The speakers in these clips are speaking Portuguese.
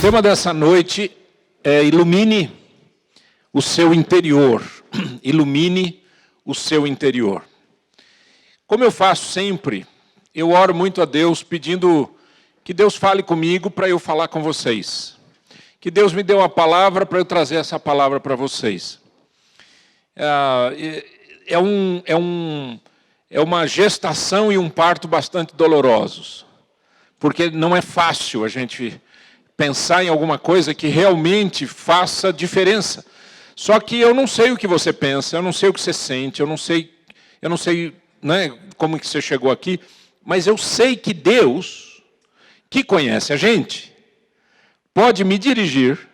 tema dessa noite é ilumine o seu interior. Ilumine o seu interior. Como eu faço sempre, eu oro muito a Deus pedindo que Deus fale comigo para eu falar com vocês. Que Deus me dê uma palavra para eu trazer essa palavra para vocês. É uma gestação e um parto bastante dolorosos. Porque não é fácil a gente pensar em alguma coisa que realmente faça diferença. Só que eu não sei o que você pensa, eu não sei o que você sente, eu não sei, né, como que você chegou aqui, mas eu sei que Deus, que conhece a gente, pode me dirigir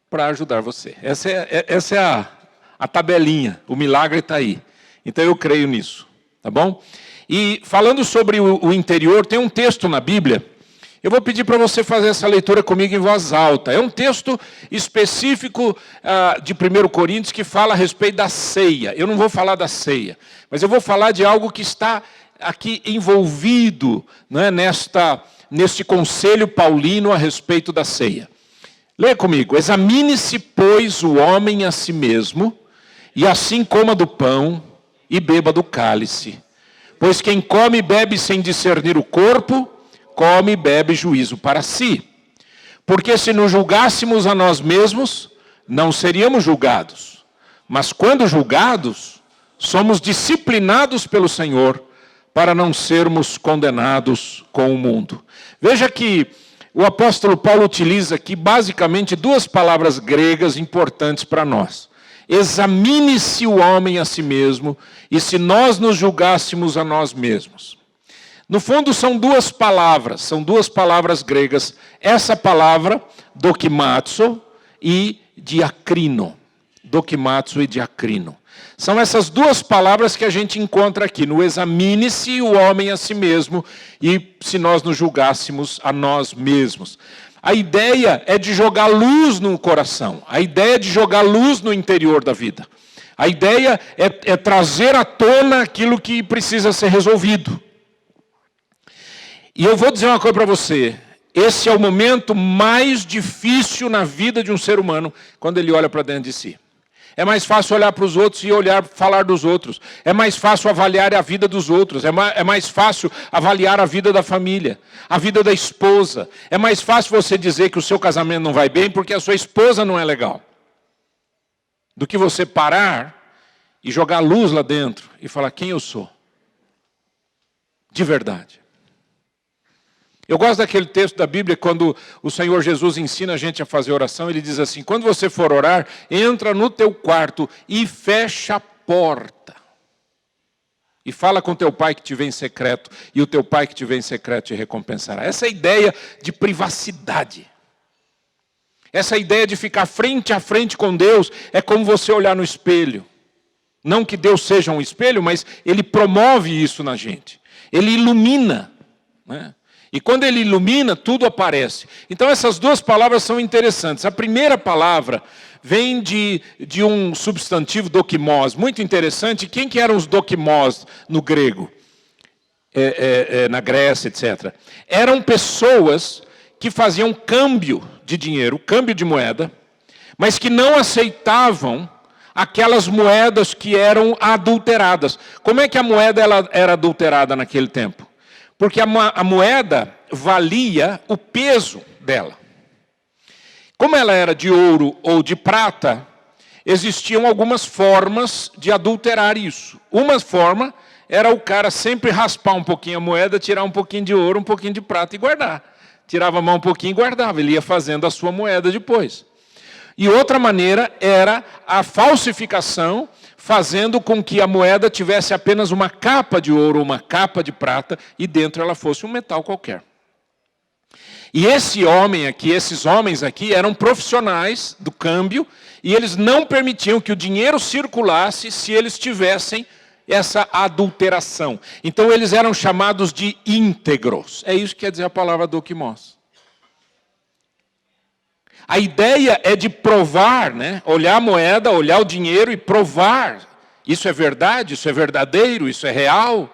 para ajudar você. Essa é a tabelinha, o milagre está aí. Então eu creio nisso, tá bom? E falando sobre o interior, tem um texto na Bíblia. Eu vou pedir para você fazer essa leitura comigo em voz alta. É um texto específico de 1 Coríntios que fala a respeito da ceia. Eu não vou falar da ceia, mas eu vou falar de algo que está aqui envolvido, né, neste conselho paulino a respeito da ceia. Leia comigo. Examine-se, pois, o homem a si mesmo, e assim coma do pão e beba do cálice. Pois quem come e bebe sem discernir o corpo, come e bebe juízo para si. Porque se nos julgássemos a nós mesmos, não seríamos julgados. Mas quando julgados, somos disciplinados pelo Senhor, para não sermos condenados com o mundo. Veja que o apóstolo Paulo utiliza aqui basicamente duas palavras gregas importantes para nós. Examine-se o homem a si mesmo, e se nós nos julgássemos a nós mesmos. No fundo, são duas palavras gregas. Essa palavra, dokimazo e diakrino. Dokimazo e diakrino. São essas duas palavras que a gente encontra aqui, no examine-se o homem a si mesmo, e se nós nos julgássemos a nós mesmos. A ideia é de jogar luz no coração, a ideia é de jogar luz no interior da vida. A ideia é trazer à tona aquilo que precisa ser resolvido. E eu vou dizer uma coisa para você, esse é o momento mais difícil na vida de um ser humano, quando ele olha para dentro de si. É mais fácil olhar para os outros e falar dos outros. É mais fácil avaliar a vida dos outros. É mais fácil avaliar a vida da família, a vida da esposa. É mais fácil você dizer que o seu casamento não vai bem porque a sua esposa não é legal. Do que você parar e jogar luz lá dentro e falar quem eu sou. De verdade. Eu gosto daquele texto da Bíblia, quando o Senhor Jesus ensina a gente a fazer oração, ele diz assim, quando você for orar, entra no teu quarto e fecha a porta. E fala com teu pai que te vê em secreto, e o teu pai que te vê em secreto te recompensará. Essa é a ideia de privacidade. Essa ideia de ficar frente a frente com Deus, é como você olhar no espelho. Não que Deus seja um espelho, mas Ele promove isso na gente. Ele ilumina, né? E quando ele ilumina, tudo aparece. Então essas duas palavras são interessantes. A primeira palavra vem de um substantivo dokimos, muito interessante. Quem que eram os dokimos no grego? Na Grécia, etc. Eram pessoas que faziam câmbio de dinheiro, câmbio de moeda, mas que não aceitavam aquelas moedas que eram adulteradas. Como é que a moeda era adulterada naquele tempo? Porque a moeda valia o peso dela. Como ela era de ouro ou de prata, existiam algumas formas de adulterar isso. Uma forma era o cara sempre raspar um pouquinho a moeda, tirar um pouquinho de ouro, um pouquinho de prata e guardar. Tirava a mão um pouquinho e guardava, ele ia fazendo a sua moeda depois. E outra maneira era a falsificação, fazendo com que a moeda tivesse apenas uma capa de ouro, uma capa de prata, e dentro ela fosse um metal qualquer. E esses homens aqui eram profissionais do câmbio, e eles não permitiam que o dinheiro circulasse se eles tivessem essa adulteração. Então eles eram chamados de íntegros. É isso que quer dizer a palavra dokimos. A ideia é de provar, né? Olhar a moeda, olhar o dinheiro e provar. Isso é verdade, isso é verdadeiro, isso é real.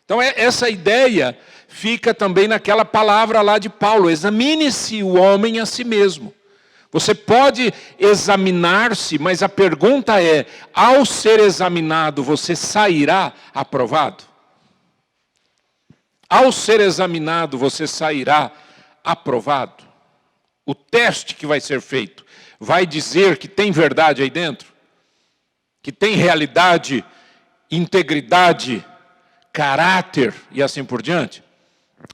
Então essa ideia fica também naquela palavra lá de Paulo, examine-se o homem a si mesmo. Você pode examinar-se, mas a pergunta é, ao ser examinado, você sairá aprovado? Ao ser examinado, você sairá aprovado? O teste que vai ser feito vai dizer que tem verdade aí dentro? Que tem realidade, integridade, caráter e assim por diante?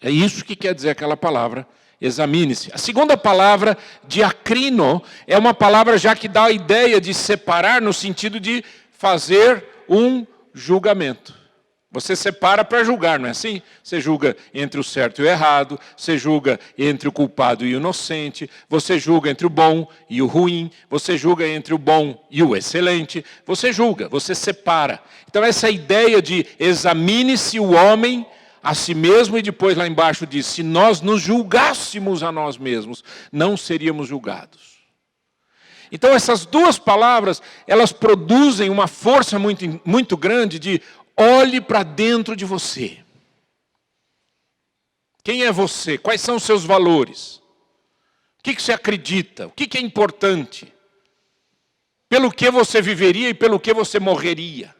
É isso que quer dizer aquela palavra, examine-se. A segunda palavra, diacrino, é uma palavra já que dá a ideia de separar no sentido de fazer um julgamento. Você separa para julgar, não é assim? Você julga entre o certo e o errado, você julga entre o culpado e o inocente, você julga entre o bom e o ruim, você julga entre o bom e o excelente, você julga, você separa. Então essa ideia de examine-se o homem a si mesmo, e depois lá embaixo diz, se nós nos julgássemos a nós mesmos, não seríamos julgados. Então essas duas palavras, elas produzem uma força muito grande de olhe para dentro de você. Quem é você? Quais são os seus valores? O que você acredita? O que é importante? Pelo que você viveria e pelo que você morreria?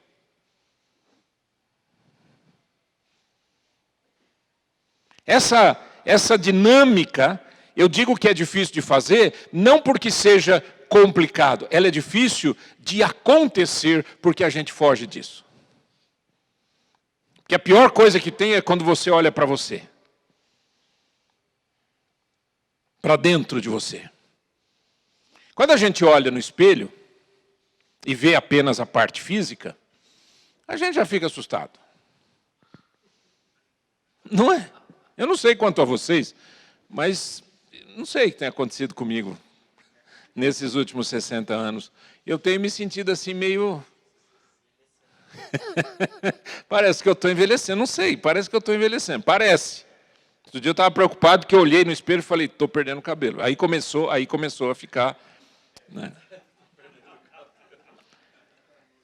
Essa dinâmica, eu digo que é difícil de fazer, não porque seja complicado, ela é difícil de acontecer porque a gente foge disso. Porque a pior coisa que tem é quando você olha para você. Para dentro de você. Quando a gente olha no espelho e vê apenas a parte física, a gente já fica assustado. Não é? Eu não sei quanto a vocês, mas não sei o que tem acontecido comigo nesses últimos 60 anos. Eu tenho me sentido assim meio... Parece que eu estou envelhecendo, não sei, parece que eu estou envelhecendo, parece. Outro dia eu estava preocupado porque eu olhei no espelho e falei, estou perdendo o cabelo. Aí começou a ficar... Né?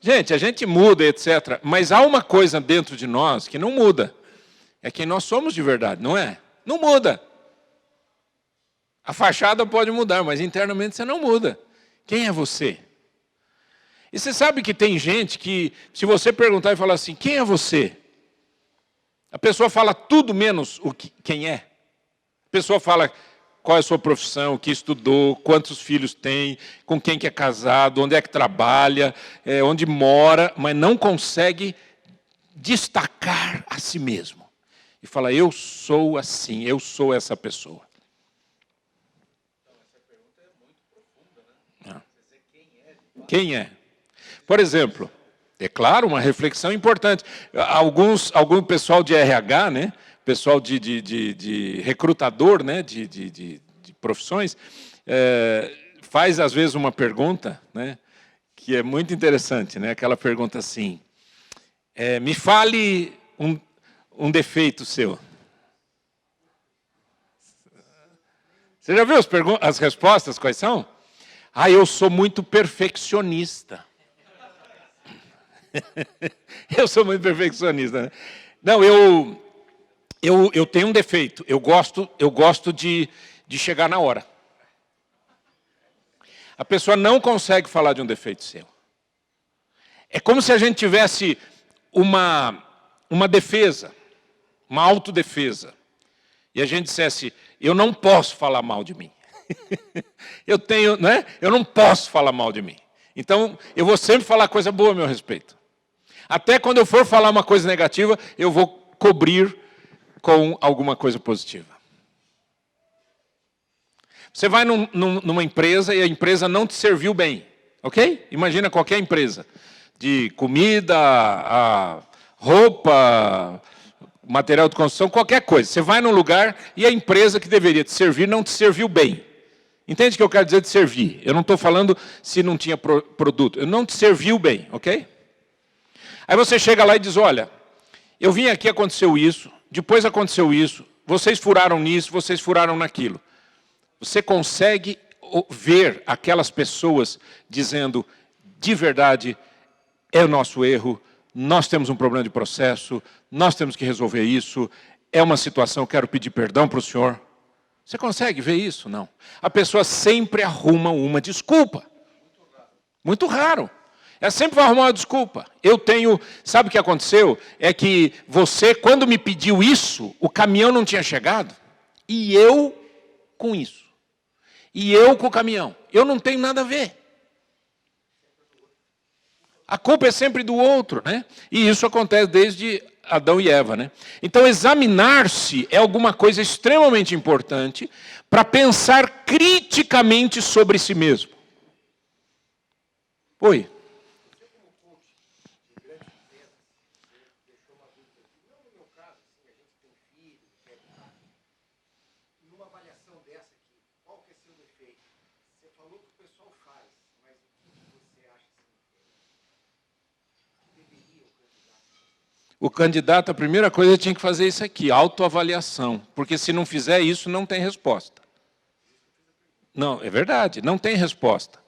Gente, a gente muda, etc. Mas há uma coisa dentro de nós que não muda. É quem nós somos de verdade, não é? Não muda. A fachada pode mudar, mas internamente você não muda. Quem é você? E você sabe que tem gente que, se você perguntar e falar assim, quem é você? A pessoa fala tudo menos quem é. A pessoa fala qual é a sua profissão, o que estudou, quantos filhos tem, com quem que é casado, onde é que trabalha, onde mora, mas não consegue destacar a si mesmo. E fala, eu sou assim, eu sou essa pessoa. Então, essa pergunta é muito profunda, né? Quem é? Por exemplo, é claro, uma reflexão importante. Algum pessoal de RH, né? Pessoal de recrutador, né? de profissões, faz às vezes uma pergunta, né? Que é muito interessante, né? Aquela pergunta assim, me fale um defeito seu. Você já viu as respostas, quais são? Eu sou muito perfeccionista. Eu sou muito perfeccionista, né? Não, eu tenho um defeito. Eu gosto de chegar na hora. A pessoa não consegue falar de um defeito seu. É como se a gente tivesse uma defesa, uma autodefesa. E a gente dissesse, eu não posso falar mal de mim. Eu não posso falar mal de mim. Então, eu vou sempre falar coisa boa a meu respeito. Até quando eu for falar uma coisa negativa, eu vou cobrir com alguma coisa positiva. Você vai numa empresa e a empresa não te serviu bem, ok? Imagina qualquer empresa, de comida, roupa, material de construção, qualquer coisa. Você vai num lugar e a empresa que deveria te servir não te serviu bem. Entende o que eu quero dizer de servir? Eu não estou falando se não tinha produto. Não te serviu bem, ok? Aí você chega lá e diz, olha, eu vim aqui, aconteceu isso, depois aconteceu isso, vocês furaram nisso, vocês furaram naquilo. Você consegue ver aquelas pessoas dizendo, de verdade, é o nosso erro, nós temos um problema de processo, nós temos que resolver isso, é uma situação, quero pedir perdão para o senhor. Você consegue ver isso? Não. A pessoa sempre arruma uma desculpa. Muito raro. Ela sempre vai arrumar uma desculpa. Sabe o que aconteceu? É que você, quando me pediu isso, o caminhão não tinha chegado, e eu com isso. E eu com o caminhão. Eu não tenho nada a ver. A culpa é sempre do outro, né? E isso acontece desde Adão e Eva, né? Então, examinar-se é alguma coisa extremamente importante para pensar criticamente sobre si mesmo. Oi. O candidato, a primeira coisa, tinha que fazer isso aqui, autoavaliação. Porque se não fizer isso, não tem resposta. Não, é verdade, não tem resposta.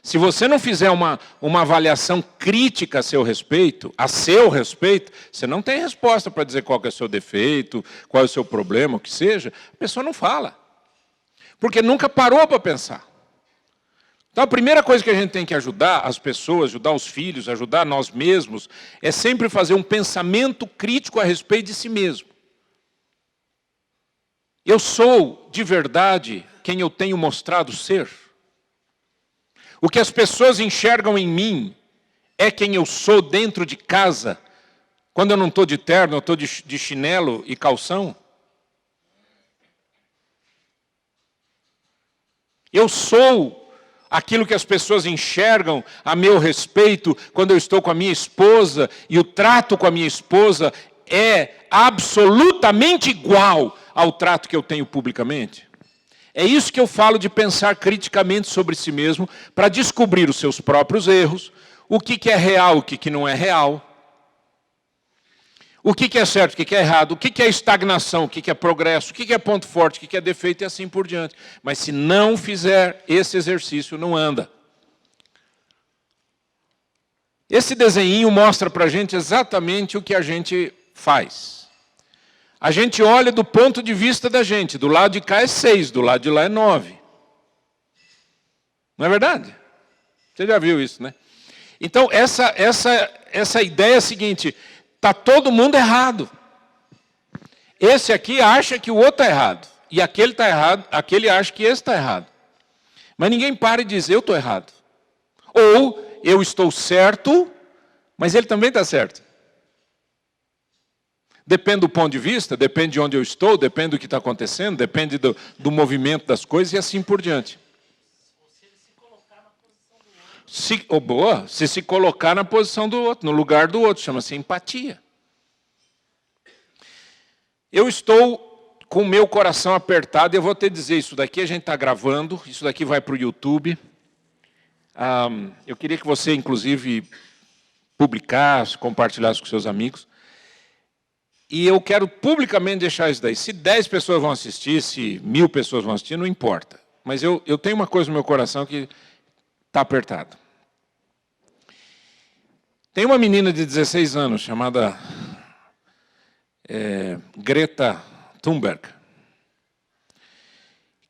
Se você não fizer uma avaliação crítica a seu respeito, você não tem resposta para dizer qual que é o seu defeito, qual é o seu problema, o que seja. A pessoa não fala. Porque nunca parou para pensar. Então, a primeira coisa que a gente tem que ajudar as pessoas, ajudar os filhos, ajudar nós mesmos, é sempre fazer um pensamento crítico a respeito de si mesmo. Eu sou, de verdade, quem eu tenho mostrado ser? O que as pessoas enxergam em mim é quem eu sou dentro de casa, quando eu não estou de terno, eu estou de chinelo e calção? Eu sou aquilo que as pessoas enxergam a meu respeito quando eu estou com a minha esposa e o trato com a minha esposa é absolutamente igual ao trato que eu tenho publicamente? É isso que eu falo de pensar criticamente sobre si mesmo para descobrir os seus próprios erros, o que é real, o que não é real, o que é certo, o que é errado, o que é estagnação, o que é progresso, o que é ponto forte, o que é defeito e assim por diante. Mas se não fizer esse exercício, não anda. Esse desenho mostra para a gente exatamente o que a gente faz. A gente olha do ponto de vista da gente. Do lado de cá é 6, do lado de lá é 9. Não é verdade? Você já viu isso, né? Então, essa ideia é a seguinte: está todo mundo errado. Esse aqui acha que o outro está errado. E aquele está errado, aquele acha que esse está errado. Mas ninguém para e diz, eu estou errado. Ou, eu estou certo, mas ele também está certo. Depende do ponto de vista, depende de onde eu estou, depende do que está acontecendo, depende do movimento das coisas e assim por diante. Se colocar na posição do outro, no lugar do outro, chama-se empatia. Eu estou com o meu coração apertado, e eu vou te dizer, isso daqui a gente está gravando, isso daqui vai para o YouTube. Eu queria que você, inclusive, publicasse, compartilhasse com seus amigos. E eu quero publicamente deixar isso daí. Se 10 pessoas vão assistir, se 1000 pessoas vão assistir, não importa. Mas eu tenho uma coisa no meu coração que está apertado. Tem uma menina de 16 anos, chamada Greta Thunberg,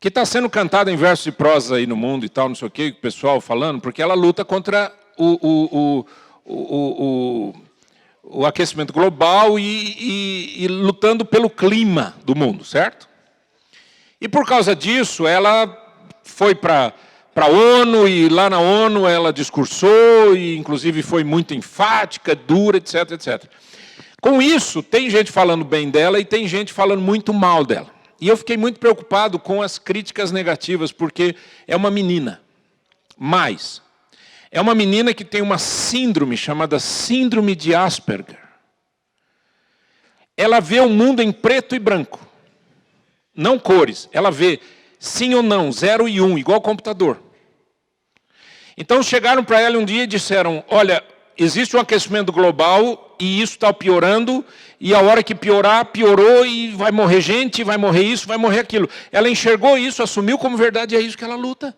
que está sendo cantada em versos e prosa aí no mundo e tal, não sei o que, o pessoal falando, porque ela luta contra o aquecimento global e lutando pelo clima do mundo, certo? E por causa disso, ela foi para a ONU, e lá na ONU ela discursou, e inclusive foi muito enfática, dura, etc, etc. Com isso, tem gente falando bem dela e tem gente falando muito mal dela. E eu fiquei muito preocupado com as críticas negativas, porque é uma menina. Mas é uma menina que tem uma síndrome chamada síndrome de Asperger. Ela vê o mundo em preto e branco, não cores. Ela vê sim ou não, 0 e 1, igual ao computador. Então chegaram para ela um dia e disseram, olha, existe um aquecimento global e isso está piorando, e a hora que piorar, piorou e vai morrer gente, vai morrer isso, vai morrer aquilo. Ela enxergou isso, assumiu como verdade e é isso que ela luta.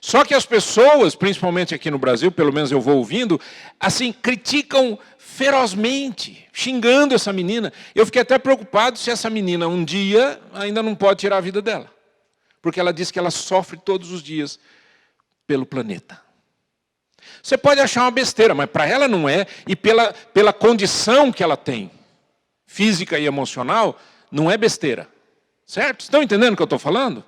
Só que as pessoas, principalmente aqui no Brasil, pelo menos eu vou ouvindo, assim, criticam ferozmente, xingando essa menina. Eu fiquei até preocupado se essa menina um dia ainda não pode tirar a vida dela. Porque ela diz que ela sofre todos os dias pelo planeta. Você pode achar uma besteira, mas para ela não é, e pela condição que ela tem, física e emocional, não é besteira. Certo? Estão entendendo o que eu estou falando?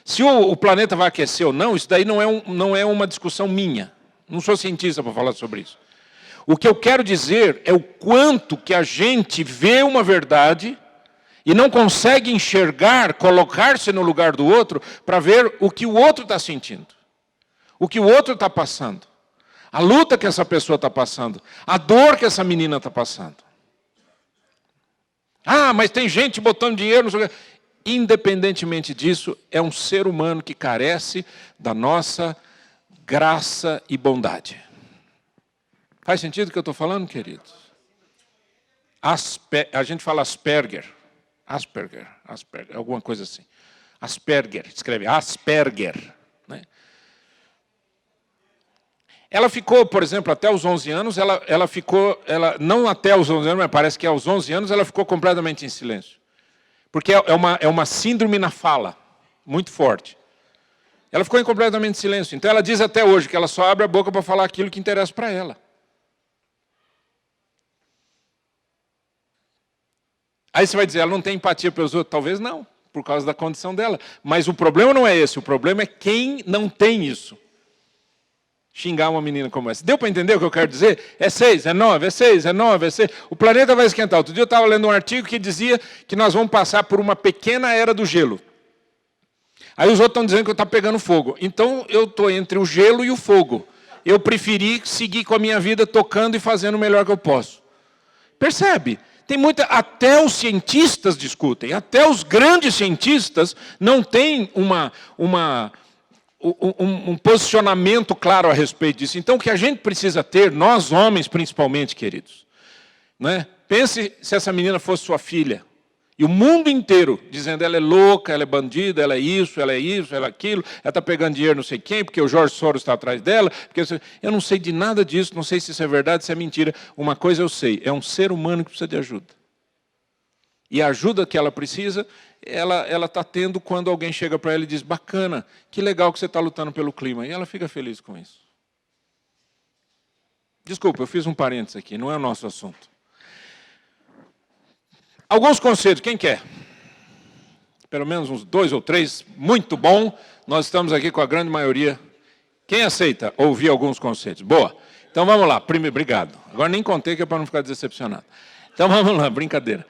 Se o planeta vai aquecer ou não, isso daí não é uma discussão minha. Não sou cientista para falar sobre isso. O que eu quero dizer é o quanto que a gente vê uma verdade e não consegue enxergar, colocar-se no lugar do outro para ver o que o outro está sentindo. O que o outro está passando. A luta que essa pessoa está passando. A dor que essa menina está passando. Ah, mas tem gente botando dinheiro, não sei o quê. Independentemente disso, é um ser humano que carece da nossa graça e bondade. Faz sentido o que eu estou falando, queridos? A gente fala Asperger, alguma coisa assim. Asperger, escreve Asperger. Né? Ela ficou, por exemplo, até os 11 anos, não até os 11 anos, mas parece que aos 11 anos ela ficou completamente em silêncio. Porque é uma síndrome na fala, muito forte. Ela ficou em completamente silêncio. Então ela diz até hoje que ela só abre a boca para falar aquilo que interessa para ela. Aí você vai dizer, ela não tem empatia pelos outros? Talvez não, por causa da condição dela. Mas o problema não é esse, o problema é quem não tem isso. Xingar uma menina como essa. Deu para entender o que eu quero dizer? É 6, é 9, é 6, é 9, é 6. O planeta vai esquentar. Outro dia eu estava lendo um artigo que dizia que nós vamos passar por uma pequena era do gelo. Aí os outros estão dizendo que eu estou pegando fogo. Então eu estou entre o gelo e o fogo. Eu preferi seguir com a minha vida tocando e fazendo o melhor que eu posso. Percebe? Tem até os cientistas discutem, até os grandes cientistas não têm um posicionamento claro a respeito disso. Então, o que a gente precisa ter, nós homens principalmente, queridos, né? Pense se essa menina fosse sua filha, e o mundo inteiro dizendo ela é louca, ela é bandida, ela é isso, ela é aquilo, ela está pegando dinheiro não sei quem, porque o Jorge Soros está atrás dela. Eu não sei de nada disso, não sei se isso é verdade, se é mentira. Uma coisa eu sei, é um ser humano que precisa de ajuda. E a ajuda que ela precisa, ela está tendo quando alguém chega para ela e diz, bacana, que legal que você está lutando pelo clima. E ela fica feliz com isso. Desculpa, eu fiz um parênteses aqui, não é o nosso assunto. Alguns conselhos, quem quer? Pelo menos uns 2 ou 3, muito bom. Nós estamos aqui com a grande maioria. Quem aceita ouvir alguns conselhos? Boa. Então vamos lá, obrigado. Agora nem contei que é para não ficar decepcionado. Então vamos lá, brincadeira.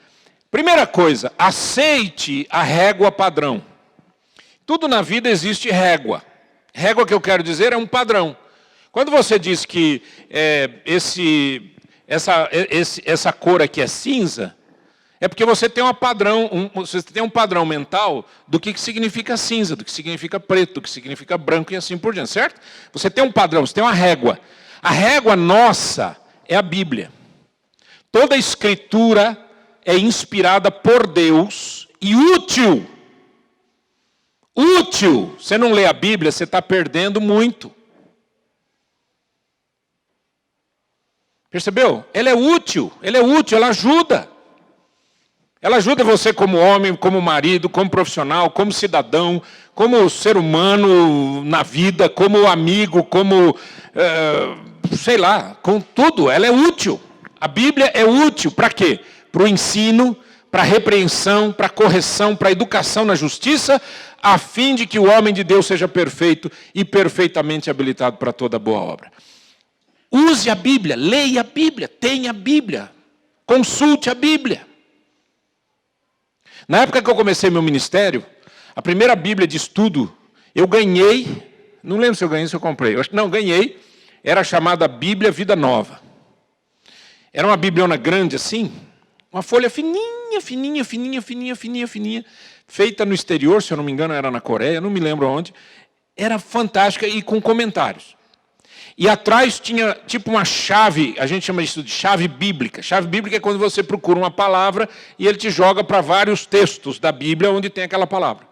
Primeira coisa, aceite a régua padrão. Tudo na vida existe régua. Régua que eu quero dizer é um padrão. Quando você diz que essa cor aqui é cinza, é porque você tem um padrão mental do que significa cinza, do que significa preto, do que significa branco e assim por diante, certo? Você tem um padrão, você tem uma régua. A régua nossa é a Bíblia. Toda a Escritura é inspirada por Deus e útil. Útil. Você não lê a Bíblia, você está perdendo muito. Percebeu? Ela é útil, ela ajuda. Ela ajuda você como homem, como marido, como profissional, como cidadão, como ser humano na vida, como amigo, como, sei lá, com tudo. Ela é útil. A Bíblia é útil para quê? Para o ensino, para a repreensão, para a correção, para a educação na justiça, a fim de que o homem de Deus seja perfeito e perfeitamente habilitado para toda boa obra. Use a Bíblia, leia a Bíblia, tenha a Bíblia, consulte a Bíblia. Na época que eu comecei meu ministério, a primeira Bíblia de estudo, eu ganhei, não lembro se eu ganhei ou se eu comprei, não, ganhei, era chamada Bíblia Vida Nova. Era uma bibliona grande assim, uma folha fininha, feita no exterior, se eu não me engano era na Coreia, não me lembro onde, era fantástica e com comentários. E atrás tinha tipo uma chave, a gente chama isso de chave bíblica. Chave bíblica é quando você procura uma palavra e ele te joga para vários textos da Bíblia onde tem aquela palavra.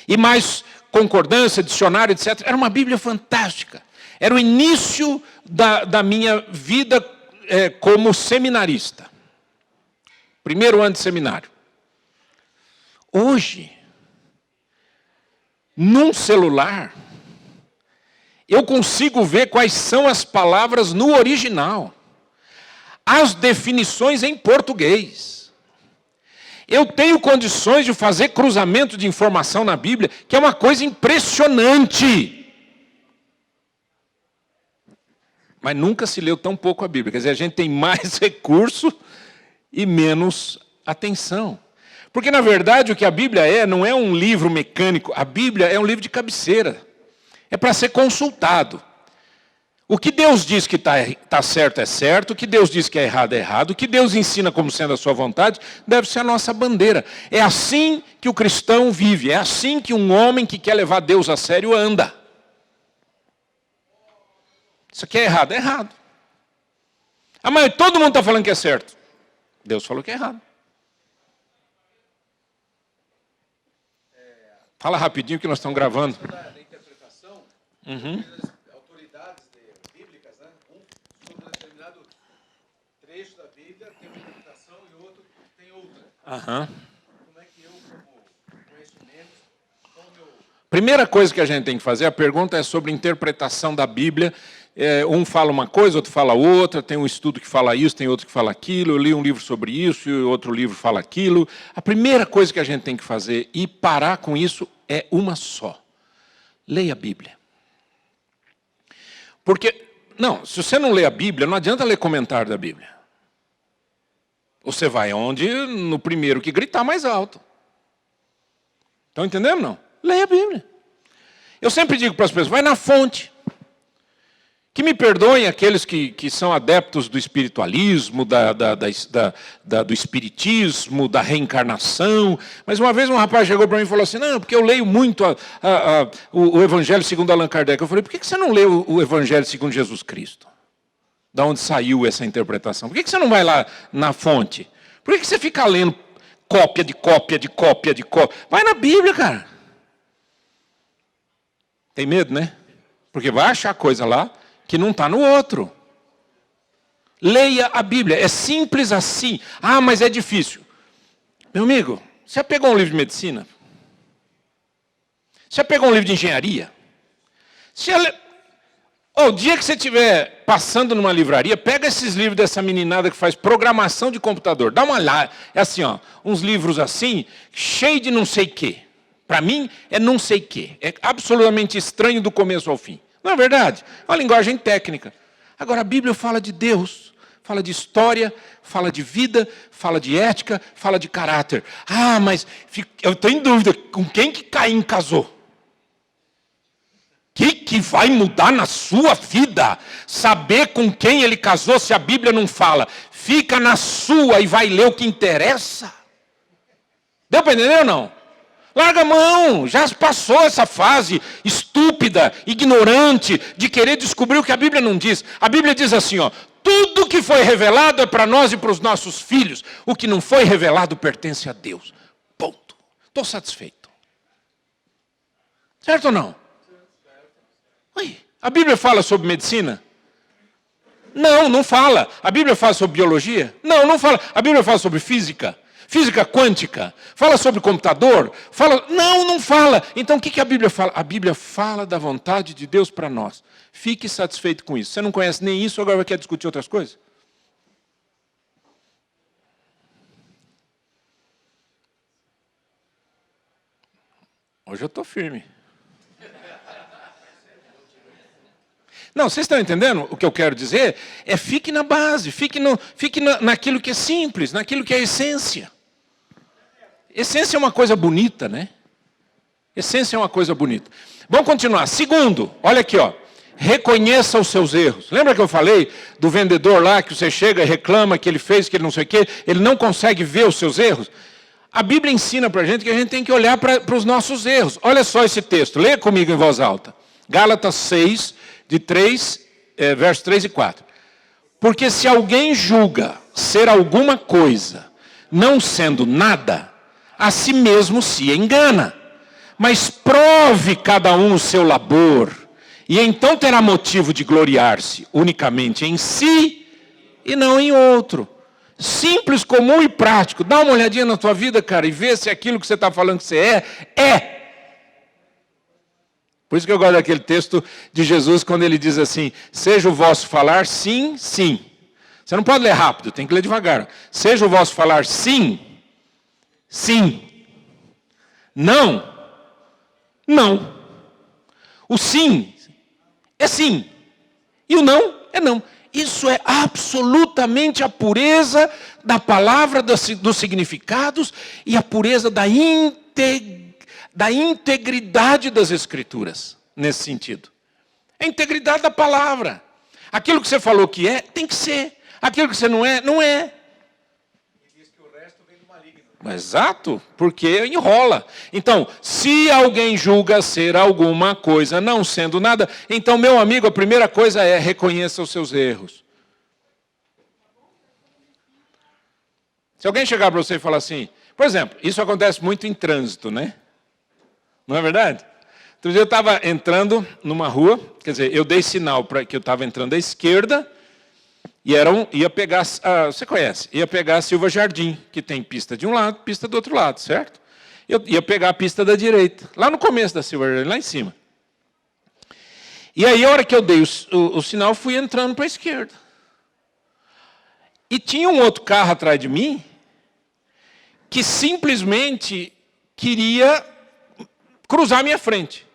E mais concordância, dicionário, etc. Era uma Bíblia fantástica. Era o início da minha vida como seminarista. Primeiro ano de seminário. Hoje, num celular, eu consigo ver quais são as palavras no original. As definições em português. Eu tenho condições de fazer cruzamento de informação na Bíblia, que é uma coisa impressionante. Mas nunca se leu tão pouco a Bíblia. Quer dizer, a gente tem mais recurso e menos atenção. Porque, na verdade, o que a Bíblia não é um livro mecânico. A Bíblia é um livro de cabeceira. É para ser consultado. O que Deus diz que está certo é certo, o que Deus diz que é errado, o que Deus ensina como sendo a sua vontade, deve ser a nossa bandeira. É assim que o cristão vive, é assim que um homem que quer levar Deus a sério anda. Isso aqui é errado, é errado. Mas todo mundo está falando que é certo. Deus falou que é errado. Fala rapidinho que nós estamos gravando. Da interpretação, autoridades bíblicas, né? Sobre um determinado trecho da Bíblia tem uma interpretação e outro tem outra. Como é que eu, como conhecimento, Primeira coisa que a gente tem que fazer, a pergunta é sobre interpretação da Bíblia. Um fala uma coisa, outro fala outra, tem um estudo que fala isso, tem outro que fala aquilo, eu li um livro sobre isso e outro livro fala aquilo. A primeira coisa que a gente tem que fazer e parar com isso é uma só. Leia a Bíblia. Porque, se você não lê a Bíblia, não adianta ler comentário da Bíblia. Você vai no primeiro que gritar mais alto. Estão entendendo, não? Leia a Bíblia. Eu sempre digo para as pessoas, vai na fonte. Que me perdoem aqueles que são adeptos do espiritualismo, do espiritismo, da reencarnação. Mas uma vez um rapaz chegou para mim e falou assim, não, porque eu leio muito o Evangelho segundo Allan Kardec. Eu falei, por que você não lê o Evangelho segundo Jesus Cristo? Da onde saiu essa interpretação? Por que você não vai lá na fonte? Por que você fica lendo cópia de cópia de cópia de cópia? Vai na Bíblia, cara. Tem medo, né? Porque vai achar coisa lá que não está no outro. Leia a Bíblia. É simples assim. Mas é difícil. Meu amigo, você já pegou um livro de medicina? Você já pegou um livro de engenharia? O dia que você estiver passando numa livraria, pega esses livros dessa meninada que faz programação de computador. Dá uma olhada. É assim, uns livros assim, cheio de não sei o quê. Para mim, é não sei o quê. É absolutamente estranho do começo ao fim. Não é verdade? É uma linguagem técnica. Agora, a Bíblia fala de Deus, fala de história, fala de vida, fala de ética, fala de caráter. Mas eu estou em dúvida, com quem que Caim casou? O que vai mudar na sua vida? Saber com quem ele casou se a Bíblia não fala. Fica na sua e vai ler o que interessa. Deu para entender ou não? Larga a mão, já passou essa fase estúpida, ignorante, de querer descobrir o que a Bíblia não diz. A Bíblia diz assim, tudo que foi revelado é para nós e para os nossos filhos. O que não foi revelado pertence a Deus. Ponto. Estou satisfeito. Certo ou não? A Bíblia fala sobre medicina? Não fala. A Bíblia fala sobre biologia? Não fala. A Bíblia fala sobre física? Física quântica? Fala sobre computador? Não fala. Então o que a Bíblia fala? A Bíblia fala da vontade de Deus para nós. Fique satisfeito com isso. Você não conhece nem isso, agora quer discutir outras coisas? Hoje eu estou firme. Não, vocês estão entendendo o que eu quero dizer? Fique na base, fique naquilo que é simples, naquilo que é essência. Essência é uma coisa bonita, né? Essência é uma coisa bonita. Vamos continuar. Segundo, olha aqui, reconheça os seus erros. Lembra que eu falei do vendedor lá que você chega e reclama que ele fez, que ele não sei o quê, ele não consegue ver os seus erros? A Bíblia ensina para a gente que a gente tem que olhar para os nossos erros. Olha só esse texto, leia comigo em voz alta. Gálatas 6, versos 3 e 4. Porque se alguém julga ser alguma coisa, não sendo nada, a si mesmo se engana. Mas prove cada um o seu labor, e então terá motivo de gloriar-se unicamente em si e não em outro. Simples, comum e prático. Dá uma olhadinha na tua vida, cara, e vê se aquilo que você está falando que você é. Por isso que eu gosto daquele texto de Jesus, quando ele diz assim, seja o vosso falar sim, sim. Você não pode ler rápido, tem que ler devagar. Seja o vosso falar sim, sim. Não, não. O sim é sim. E o não é não. Isso é absolutamente a pureza da palavra, dos significados e a pureza da integridade das Escrituras, nesse sentido. A integridade da palavra. Aquilo que você falou que é, tem que ser. Aquilo que você não é, não é. E diz que o resto vem do maligno. Exato, porque enrola. Então, se alguém julga ser alguma coisa não sendo nada, então, meu amigo, a primeira coisa é reconheça os seus erros. Se alguém chegar para você e falar assim, por exemplo, isso acontece muito em trânsito, né? Não é verdade? Outro dia eu estava entrando numa rua, quer dizer, eu dei sinal para que eu estava entrando à esquerda, e ia pegar, você conhece, ia pegar a Silva Jardim, que tem pista de um lado, pista do outro lado, certo? Eu ia pegar a pista da direita, lá no começo da Silva Jardim, lá em cima. E aí, a hora que eu dei o sinal, fui entrando para a esquerda. E tinha um outro carro atrás de mim, que simplesmente queria cruzar a minha frente.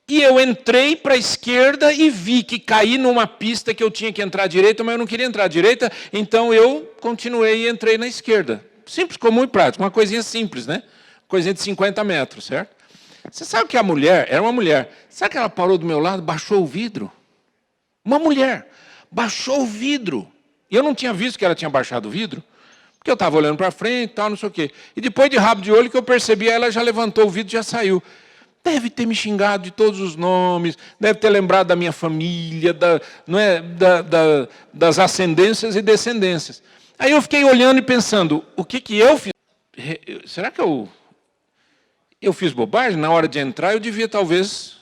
E eu entrei para a esquerda e vi que caí numa pista que eu tinha que entrar à direita, mas eu não queria entrar à direita, então eu continuei e entrei na esquerda. Simples, comum e prático, uma coisinha simples, né? Coisinha de 50 metros, certo? Você sabe que a mulher, era uma mulher, sabe que ela parou do meu lado, baixou o vidro? Uma mulher, baixou o vidro. E eu não tinha visto que ela tinha baixado o vidro, porque eu estava olhando para frente e tal, não sei o quê. E depois de rabo de olho que eu percebi, ela já levantou o vidro e já saiu. Deve ter me xingado de todos os nomes, deve ter lembrado da minha família, das ascendências e descendências. Aí eu fiquei olhando e pensando, o que eu fiz? Será que eu fiz bobagem? Na hora de entrar, eu devia talvez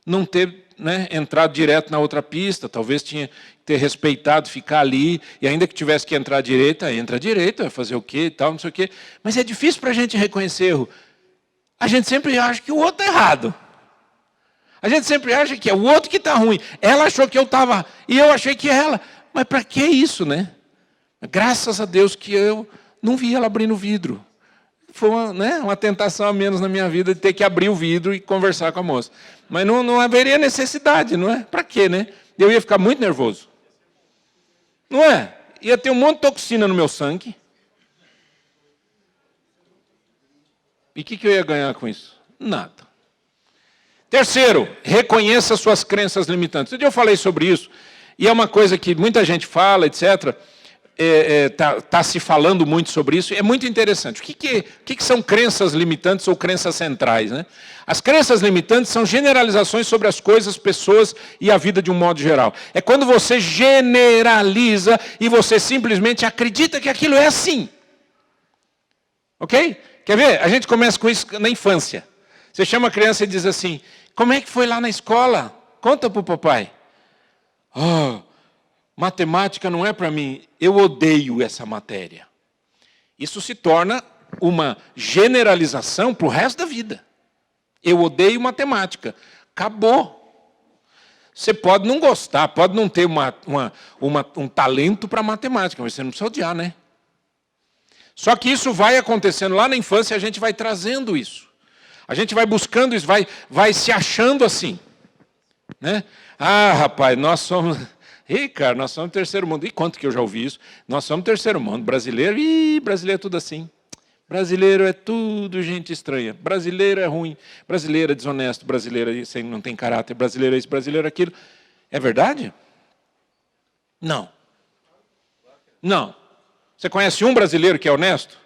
não ter entrado direto na outra pista, talvez tinha ter respeitado, ficar ali, e ainda que tivesse que entrar à direita, entra à direita, vai fazer o quê e tal, não sei o quê. Mas é difícil para a gente reconhecer erro. A gente sempre acha que o outro está errado. A gente sempre acha que é o outro que está ruim. Ela achou que eu estava, e eu achei que ela. Mas para que isso, né? Graças a Deus que eu não vi ela abrindo o vidro. Foi uma tentação a menos na minha vida de ter que abrir o vidro e conversar com a moça. Mas não haveria necessidade, não é? Para quê, né? Eu ia ficar muito nervoso. Não é? Ia ter um monte de toxina no meu sangue. E o que eu ia ganhar com isso? Nada. Terceiro, reconheça suas crenças limitantes. Eu falei sobre isso, e é uma coisa que muita gente fala, etc. Tá se falando muito sobre isso, é muito interessante. O que são crenças limitantes ou crenças centrais, né? As crenças limitantes são generalizações sobre as coisas, pessoas e a vida de um modo geral. É quando você generaliza e você simplesmente acredita que aquilo é assim. Ok? Quer ver? A gente começa com isso na infância. Você chama a criança e diz assim, como é que foi lá na escola? Conta para o papai. Matemática não é para mim, eu odeio essa matéria. Isso se torna uma generalização para o resto da vida. Eu odeio matemática. Acabou. Você pode não gostar, pode não ter um talento para matemática, mas você não precisa odiar, né? Só que isso vai acontecendo lá na infância, a gente vai trazendo isso. A gente vai buscando isso, vai se achando assim. Né? Rapaz, nós somos... cara, nós somos terceiro mundo. E quanto que eu já ouvi isso? Nós somos terceiro mundo. Brasileiro, brasileiro é tudo assim. Brasileiro é tudo gente estranha. Brasileiro é ruim. Brasileiro é desonesto. Brasileiro não tem caráter. Brasileiro é isso, brasileiro é aquilo. É verdade? Não. Não. Você conhece um brasileiro que é honesto?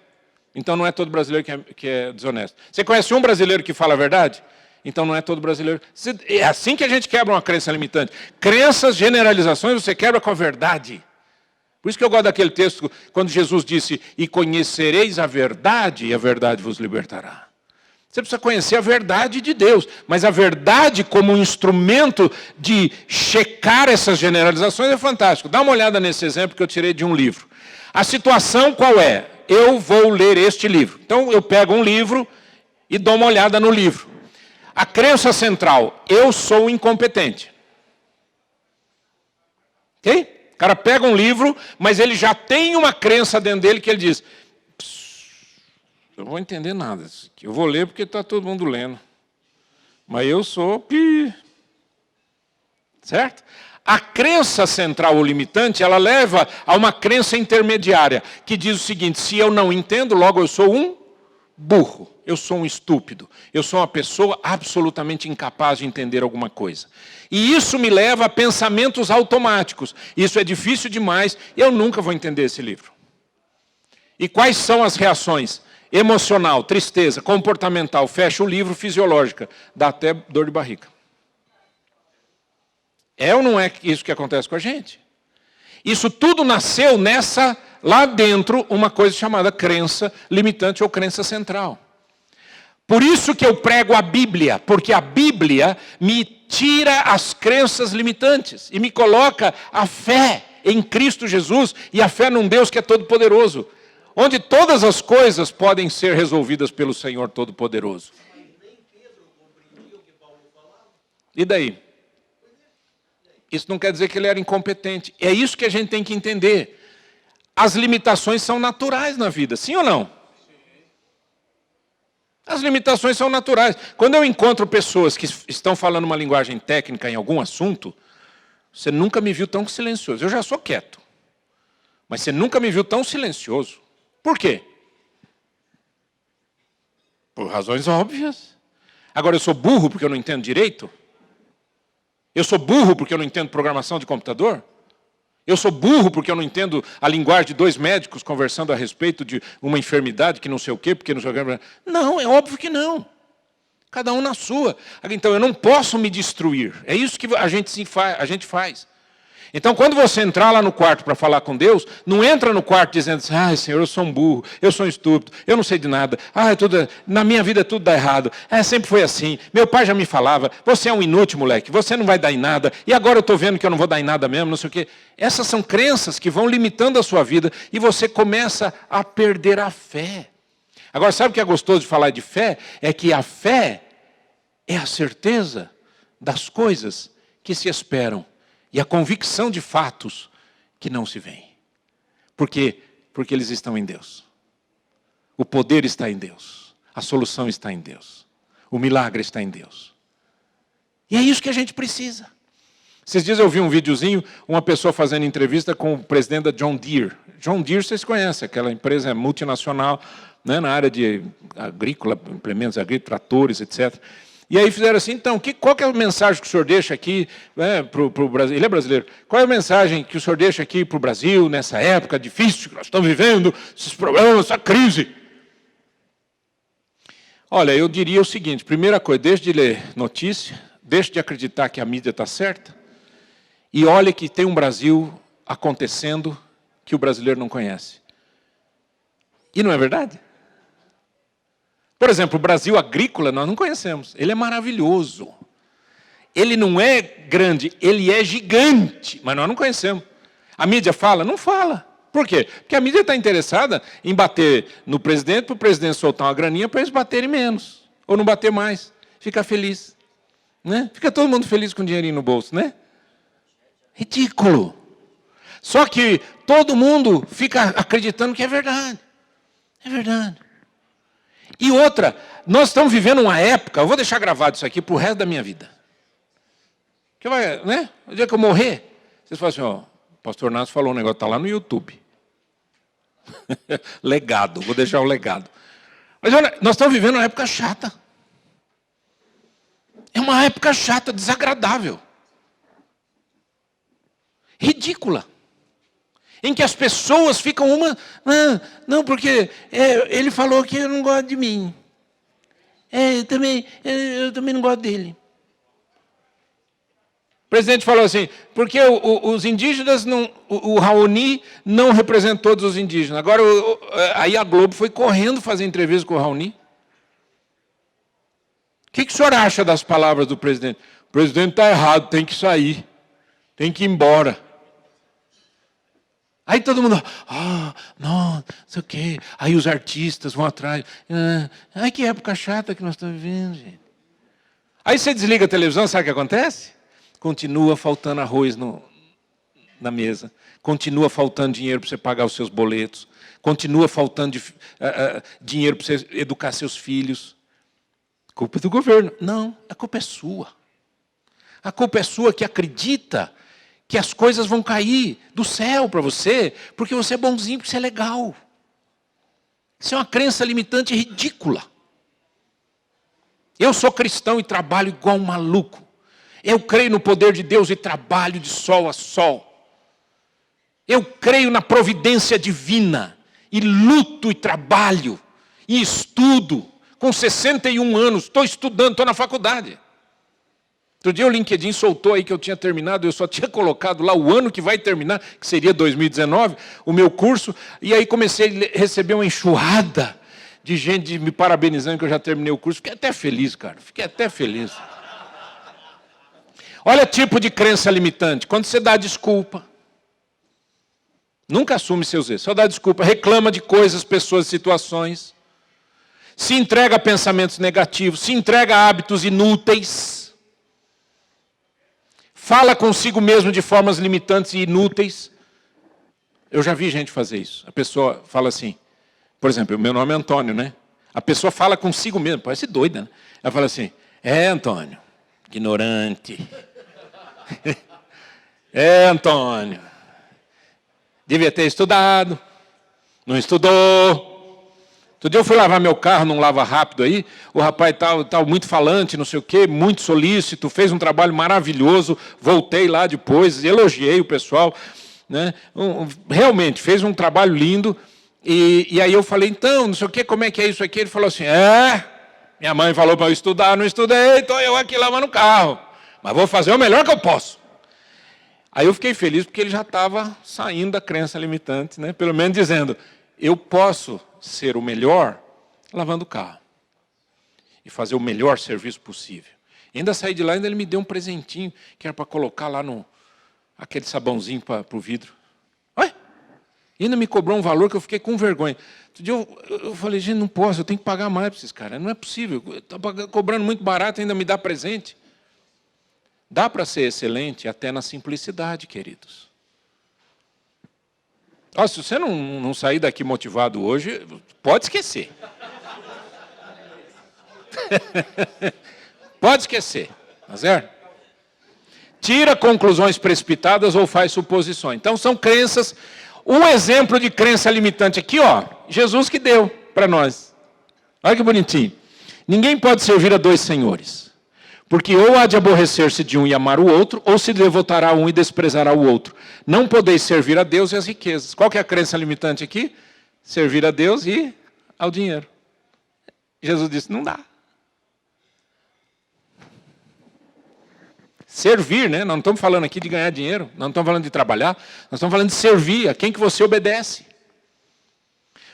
Então não é todo brasileiro que é desonesto. Você conhece um brasileiro que fala a verdade? Então não é todo brasileiro. É assim que a gente quebra uma crença limitante. Crenças, generalizações, você quebra com a verdade. Por isso que eu gosto daquele texto, quando Jesus disse, e conhecereis a verdade, e a verdade vos libertará. Você precisa conhecer a verdade de Deus. Mas a verdade como um instrumento de checar essas generalizações é fantástico. Dá uma olhada nesse exemplo que eu tirei de um livro. A situação qual é? Eu vou ler este livro. Então eu pego um livro e dou uma olhada no livro. A crença central, eu sou incompetente. Ok? O cara pega um livro, mas ele já tem uma crença dentro dele que ele diz... Eu não vou entender nada. Eu vou ler porque está todo mundo lendo. Mas eu sou... Certo? A crença central ou limitante, ela leva a uma crença intermediária, que diz o seguinte, se eu não entendo, logo eu sou um burro. Eu sou um estúpido. Eu sou uma pessoa absolutamente incapaz de entender alguma coisa. E isso me leva a pensamentos automáticos. Isso é difícil demais, eu nunca vou entender esse livro. E quais são as reações? Emocional, tristeza, comportamental, fecha o livro, fisiológica, dá até dor de barriga. É ou não é isso que acontece com a gente? Isso tudo nasceu lá dentro, uma coisa chamada crença limitante ou crença central. Por isso que eu prego a Bíblia, porque a Bíblia me tira as crenças limitantes e me coloca a fé em Cristo Jesus e a fé num Deus que é todo-poderoso. Onde todas as coisas podem ser resolvidas pelo Senhor Todo-Poderoso. E daí? Isso não quer dizer que ele era incompetente. É isso que a gente tem que entender. As limitações são naturais na vida, sim ou não? As limitações são naturais. Quando eu encontro pessoas que estão falando uma linguagem técnica em algum assunto, você nunca me viu tão silencioso. Eu já sou quieto. Mas você nunca me viu tão silencioso. Por quê? Por razões óbvias. Agora, eu sou burro porque eu não entendo direito? Eu sou burro porque eu não entendo programação de computador? Eu sou burro porque eu não entendo a linguagem de dois médicos conversando a respeito de uma enfermidade que não sei o quê, porque não sei o quê. Não, é óbvio que não. Cada um na sua. Então, eu não posso me destruir. É isso que a gente faz. Então, quando você entrar lá no quarto para falar com Deus, não entra no quarto dizendo assim, ai, Senhor, eu sou um burro, eu sou um estúpido, eu não sei de nada, na minha vida tudo dá errado, sempre foi assim, meu pai já me falava, você é um inútil, moleque, você não vai dar em nada, e agora eu estou vendo que eu não vou dar em nada mesmo, não sei o quê. Essas são crenças que vão limitando a sua vida e você começa a perder a fé. Agora, sabe o que é gostoso de falar de fé? É que a fé é a certeza das coisas que se esperam. E a convicção de fatos que não se veem. Por quê? Porque eles estão em Deus. O poder está em Deus. A solução está em Deus. O milagre está em Deus. E é isso que a gente precisa. Esses dias eu vi um videozinho, uma pessoa fazendo entrevista com o presidente da John Deere. John Deere vocês conhecem, aquela empresa é multinacional, né, na área de agrícola, implementos agrícolas, tratores, etc. E aí fizeram assim, então, qual que é a mensagem que o senhor deixa aqui para o Brasil? Ele é brasileiro. Qual é a mensagem que o senhor deixa aqui para o Brasil, nessa época difícil que nós estamos vivendo, esses problemas, essa crise? Olha, eu diria o seguinte, primeira coisa, deixe de ler notícia, deixe de acreditar que a mídia está certa, e olhe que tem um Brasil acontecendo que o brasileiro não conhece. E não é verdade? Por exemplo, o Brasil agrícola nós não conhecemos. Ele é maravilhoso. Ele não é grande, ele é gigante, mas nós não conhecemos. A mídia fala? Não fala. Por quê? Porque a mídia está interessada em bater no presidente, para o presidente soltar uma graninha para eles baterem menos. Ou não bater mais. Fica feliz. Né? Fica todo mundo feliz com dinheirinho no bolso, né? Ridículo. Só que todo mundo fica acreditando que é verdade. É verdade. E outra, nós estamos vivendo uma época, eu vou deixar gravado isso aqui para o resto da minha vida. Que vai, né? O dia que eu morrer, vocês falam assim, ó, o pastor Nácio falou um negócio, está lá no YouTube. Legado, vou deixar o legado. Mas olha, nós estamos vivendo uma época chata. É uma época chata, desagradável. Ridícula. Em que as pessoas ficam não, porque ele falou que eu não gosto de mim. Eu também não gosto dele. O presidente falou assim, porque os indígenas, o Raoni não representa todos os indígenas. Agora, aí a Globo foi correndo fazer entrevista com o Raoni. que o senhor acha das palavras do presidente? O presidente está errado, tem que sair, tem que ir embora. Aí todo mundo, não sei o quê. Aí os artistas vão atrás. Ai, que época chata que nós estamos vivendo, gente. Aí você desliga a televisão, sabe o que acontece? Continua faltando arroz na mesa. Continua faltando dinheiro para você pagar os seus boletos. Continua faltando dinheiro para você educar seus filhos. Culpa do governo. Não, a culpa é sua. A culpa é sua que acredita que as coisas vão cair do céu para você, porque você é bonzinho, porque você é legal. Isso é uma crença limitante ridícula. Eu sou cristão e trabalho igual um maluco. Eu creio no poder de Deus e trabalho de sol a sol. Eu creio na providência divina e luto e trabalho e estudo. Com 61 anos, estou estudando, estou na faculdade. Outro dia o LinkedIn soltou aí que eu tinha terminado, eu só tinha colocado lá o ano que vai terminar, que seria 2019, o meu curso, e aí comecei a receber uma enxurrada de gente me parabenizando que eu já terminei o curso. Fiquei até feliz, cara, fiquei até feliz. Olha o tipo de crença limitante, quando você dá desculpa, nunca assume seus erros, só dá desculpa, reclama de coisas, pessoas, situações, se entrega a pensamentos negativos, se entrega a hábitos inúteis, fala consigo mesmo de formas limitantes e inúteis. Eu já vi gente fazer isso. A pessoa fala assim, por exemplo, o meu nome é Antônio, né? A pessoa fala consigo mesmo, parece doida, né? Ela fala assim, Antônio, ignorante. Antônio, devia ter estudado, não estudou. Outro dia eu fui lavar meu carro num lava rápido aí, o rapaz tal muito falante, não sei o quê, muito solícito, fez um trabalho maravilhoso, voltei lá depois, elogiei o pessoal, né? Realmente, fez um trabalho lindo, e aí eu falei, então, não sei o quê, como é que é isso aqui? Ele falou assim, minha mãe falou para eu estudar, não estudei, estou eu aqui lavando o carro, mas vou fazer o melhor que eu posso. Aí eu fiquei feliz porque ele já estava saindo da crença limitante, né? Pelo menos dizendo, eu posso ser o melhor lavando o carro e fazer o melhor serviço possível. E ainda saí de lá, ainda ele me deu um presentinho que era para colocar lá aquele sabãozinho para o vidro. Ué? E ainda me cobrou um valor que eu fiquei com vergonha. Outro dia eu falei, gente, não posso, eu tenho que pagar mais para esses caras. Não é possível, estou cobrando muito barato, ainda me dá presente. Dá para ser excelente até na simplicidade, queridos. Se você não sair daqui motivado hoje, pode esquecer. Pode esquecer, tá certo? Tira conclusões precipitadas ou faz suposições. Então são crenças. Um exemplo de crença limitante aqui, Jesus que deu para nós. Olha que bonitinho. Ninguém pode servir a dois senhores. Porque ou há de aborrecer-se de um e amar o outro, ou se devotará a um e desprezará o outro. Não podeis servir a Deus e às riquezas. Qual que é a crença limitante aqui? Servir a Deus e ao dinheiro. Jesus disse, não dá. Servir, né? Nós não estamos falando aqui de ganhar dinheiro, nós não estamos falando de trabalhar, nós estamos falando de servir a quem que você obedece.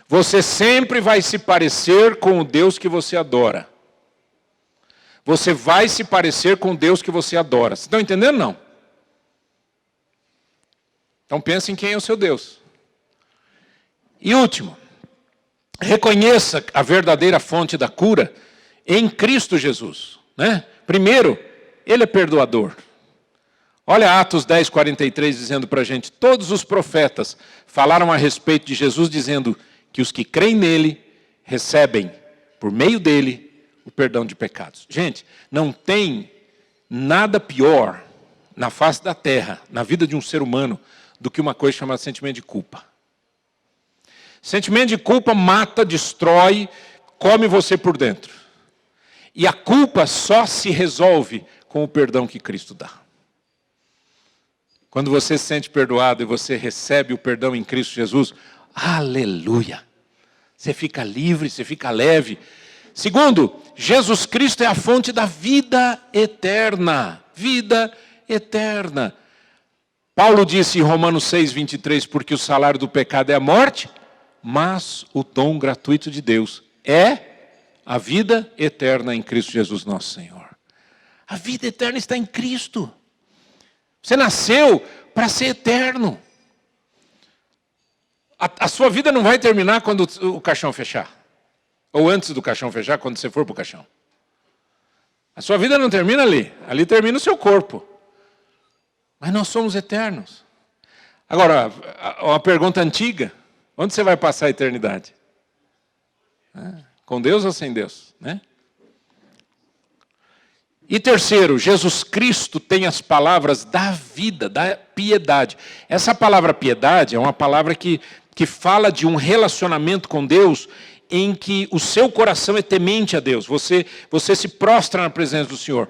Você sempre vai se parecer com o Deus que você adora. Você vai se parecer com o Deus que você adora. Vocês estão entendendo, não? Então pense em quem é o seu Deus. E último, reconheça a verdadeira fonte da cura em Cristo Jesus. Né? Primeiro, Ele é perdoador. Olha Atos 10, 43 dizendo para a gente, todos os profetas falaram a respeito de Jesus dizendo que os que creem nele recebem, por meio dele, o perdão de pecados. Gente, não tem nada pior na face da terra, na vida de um ser humano, do que uma coisa chamada sentimento de culpa. Sentimento de culpa mata, destrói, come você por dentro. E a culpa só se resolve com o perdão que Cristo dá. Quando você se sente perdoado e você recebe o perdão em Cristo Jesus, aleluia! Você fica livre, você fica leve. Segundo, Jesus Cristo é a fonte da vida eterna. Vida eterna. Paulo disse em Romanos 6, 23, porque o salário do pecado é a morte, mas o dom gratuito de Deus é a vida eterna em Cristo Jesus nosso Senhor. A vida eterna está em Cristo. Você nasceu para ser eterno. A sua vida não vai terminar quando o caixão fechar. Ou antes do caixão fechar, quando você for para o caixão. A sua vida não termina ali. Ali termina o seu corpo. Mas nós somos eternos. Agora, uma pergunta antiga. Onde você vai passar a eternidade? Com Deus ou sem Deus? Né? E terceiro, Jesus Cristo tem as palavras da vida, da piedade. Essa palavra piedade é uma palavra que fala de um relacionamento com Deus em que o seu coração é temente a Deus. Você se prostra na presença do Senhor.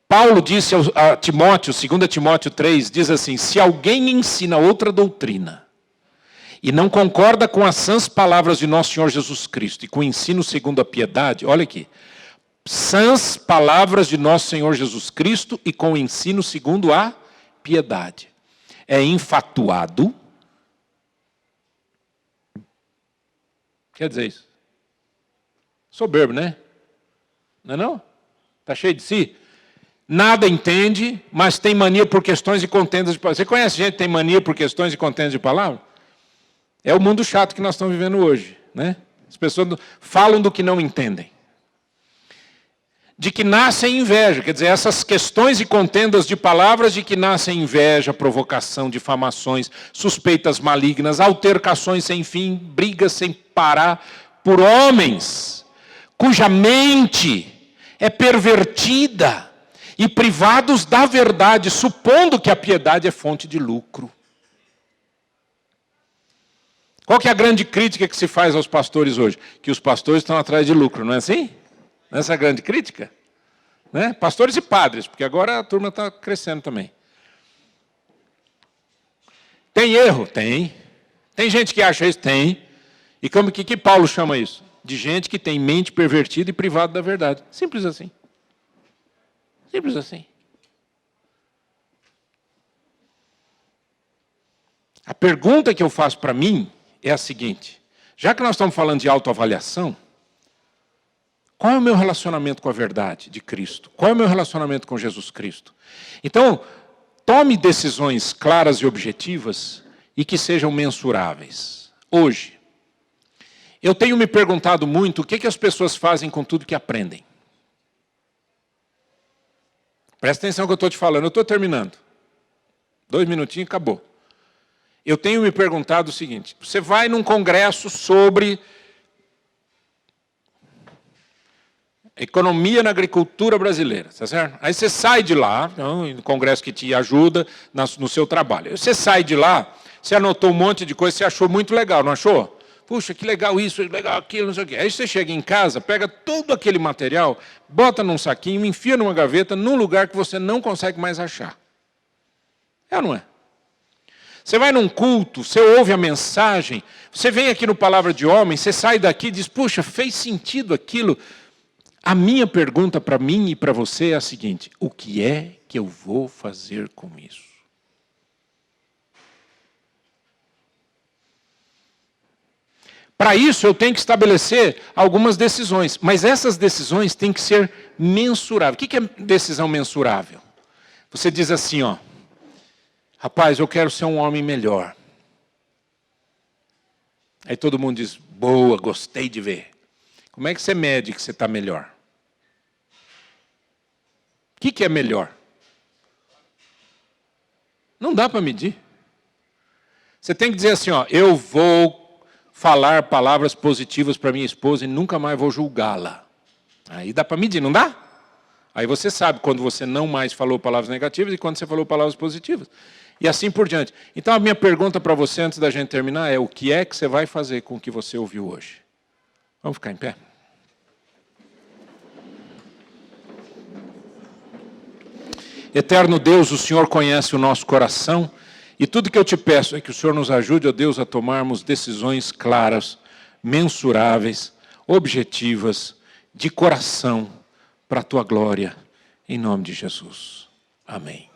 Paulo disse a Timóteo, 2 Timóteo 3, diz assim: se alguém ensina outra doutrina e não concorda com as sãs palavras de nosso Senhor Jesus Cristo e com o ensino segundo a piedade, olha aqui, sãs palavras de nosso Senhor Jesus Cristo e com o ensino segundo a piedade, é infatuado. Quer dizer isso? Soberbo, né? Não é não? Está cheio de si? Nada entende, mas tem mania por questões e contendas de palavras. Você conhece gente que tem mania por questões e contendas de palavras? É o mundo chato que nós estamos vivendo hoje, né? As pessoas falam do que não entendem. De que nascem inveja, quer dizer, essas questões e contendas de palavras de que nascem inveja, provocação, difamações, suspeitas malignas, altercações sem fim, brigas sem parar, por homens cuja mente é pervertida e privados da verdade, supondo que a piedade é fonte de lucro. Qual que é a grande crítica que se faz aos pastores hoje? Que os pastores estão atrás de lucro, não é assim? Essa é a grande crítica? Né? Pastores e padres, porque agora a turma está crescendo também. Tem erro? Tem. Tem gente que acha isso? Tem. E como que Paulo chama isso? De gente que tem mente pervertida e privada da verdade. Simples assim. Simples assim. A pergunta que eu faço para mim é a seguinte: já que nós estamos falando de autoavaliação, qual é o meu relacionamento com a verdade de Cristo? Qual é o meu relacionamento com Jesus Cristo? Então, tome decisões claras e objetivas e que sejam mensuráveis. Hoje, eu tenho me perguntado muito o que as pessoas fazem com tudo que aprendem. Presta atenção no que eu estou te falando, eu estou terminando. 2 minutinhos e acabou. Eu tenho me perguntado o seguinte: você vai num congresso sobre economia na agricultura brasileira, tá certo? Aí você sai de lá, um congresso que te ajuda no seu trabalho. Você sai de lá, você anotou um monte de coisa, você achou muito legal, não achou? Puxa, que legal isso, legal aquilo, não sei o quê. Aí você chega em casa, pega todo aquele material, bota num saquinho, enfia numa gaveta, num lugar que você não consegue mais achar. É ou não é? Você vai num culto, você ouve a mensagem, você vem aqui no Palavra de Homem, você sai daqui e diz: puxa, fez sentido aquilo. A minha pergunta para mim e para você é a seguinte: o que é que eu vou fazer com isso? Para isso eu tenho que estabelecer algumas decisões, mas essas decisões têm que ser mensuráveis. O que é decisão mensurável? Você diz assim, ó: rapaz, eu quero ser um homem melhor. Aí todo mundo diz: boa, gostei de ver. Como é que você mede que você está melhor? O que é melhor? Não dá para medir. Você tem que dizer assim, ó: eu vou falar palavras positivas para minha esposa e nunca mais vou julgá-la. Aí dá para medir, não dá? Aí você sabe quando você não mais falou palavras negativas e quando você falou palavras positivas. E assim por diante. Então a minha pergunta para você antes da gente terminar é: o que é que você vai fazer com o que você ouviu hoje? Vamos ficar em pé? Eterno Deus, o Senhor conhece o nosso coração, e tudo que eu te peço é que o Senhor nos ajude, ó Deus, a tomarmos decisões claras, mensuráveis, objetivas, de coração, para a tua glória, em nome de Jesus. Amém.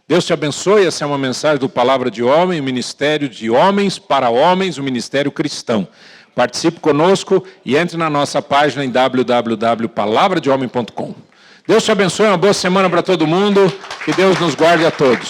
Deus te abençoe. Essa é uma mensagem do Palavra de Homem, o ministério de homens para homens, o ministério cristão. Participe conosco e entre na nossa página em www.palavradehomem.com. Deus te abençoe, uma boa semana para todo mundo. Que Deus nos guarde a todos.